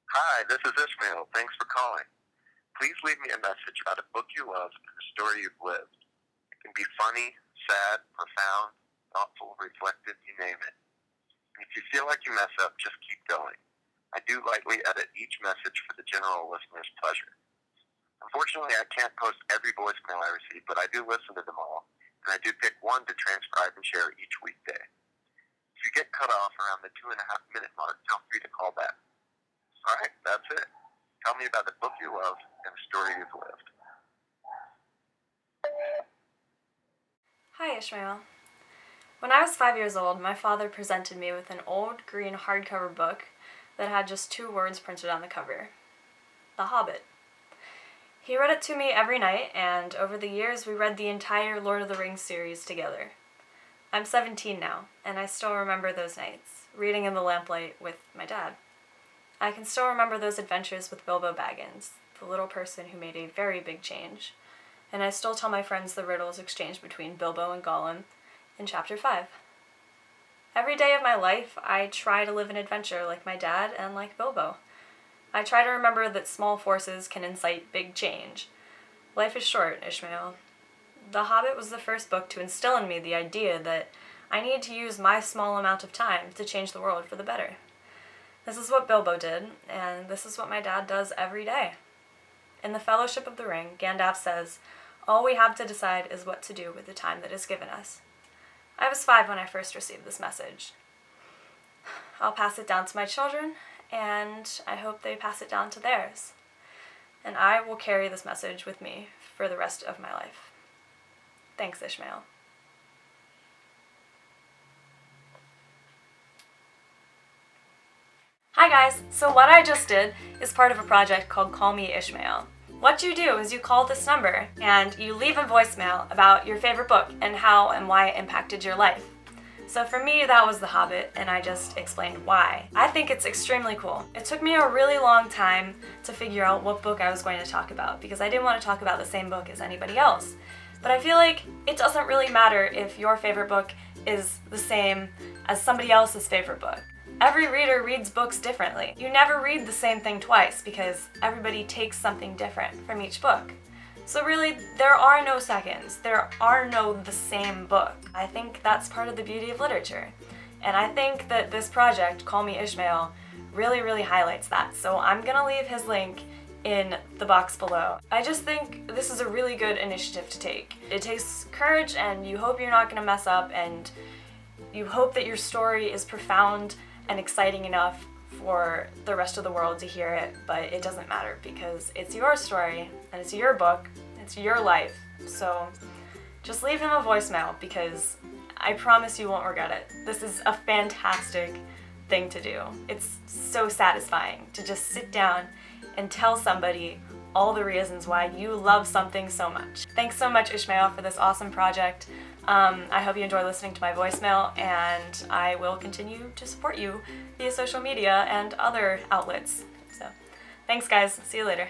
Hi, this is Ishmael. Thanks for calling. Please leave me a message about a book you love and a story you've lived. It can be funny, sad, profound, thoughtful, reflective, you name it. And if you feel like you mess up, just keep going. I do lightly edit each message for the general listener's pleasure. Unfortunately, I can't post every voicemail I receive, but I do listen to them all, and I do pick one to transcribe and share each weekday. If you get cut off around the 2.5 minute mark, feel free to call back. All right, that's it. Tell me about the book you love and the story you've lived. Hi, Ishmael. When I was 5 years old, my father presented me with an old green hardcover book that had just 2 words printed on the cover: The Hobbit. He read it to me every night, and over the years we read the entire Lord of the Rings series together. I'm 17 now, and I still remember those nights, reading in the lamplight with my dad. I can still remember those adventures with Bilbo Baggins, the little person who made a very big change, and I still tell my friends the riddles exchanged between Bilbo and Gollum in Chapter 5. Every day of my life, I try to live an adventure like my dad and like Bilbo. I try to remember that small forces can incite big change. Life is short, Ishmael. The Hobbit was the first book to instill in me the idea that I need to use my small amount of time to change the world for the better. This is what Bilbo did, and this is what my dad does every day. In the Fellowship of the Ring, Gandalf says, "All we have to decide is what to do with the time that is given us." I was 5 when I first received this message. I'll pass it down to my children, and I hope they pass it down to theirs. And I will carry this message with me for the rest of my life. Thanks, Ishmael. Hi guys, so what I just did is part of a project called Call Me Ishmael. What you do is you call this number and you leave a voicemail about your favorite book and how and why it impacted your life. So for me, that was The Hobbit, and I just explained why. I think it's extremely cool. It took me a really long time to figure out what book I was going to talk about because I didn't want to talk about the same book as anybody else. But I feel like it doesn't really matter if your favorite book is the same as somebody else's favorite book. Every reader reads books differently. You never read the same thing twice because everybody takes something different from each book. So really, there are no seconds. There are no the same book. I think that's part of the beauty of literature. And I think that this project, Call Me Ishmael, really highlights that. So I'm gonna leave his link in the box below. I just think this is a really good initiative to take. It takes courage, and you hope you're not gonna mess up, and you hope that your story is profound and exciting enough for the rest of the world to hear it, but it doesn't matter because it's your story and it's your book, it's your life. So just leave him a voicemail because I promise you won't regret it. This is a fantastic thing to do. It's so satisfying to just sit down and tell somebody all the reasons why you love something so much. Thanks so much, Ishmael, for this awesome project. I hope you enjoy listening to my voicemail, and I will continue to support you via social media and other outlets. So, thanks guys. See you later.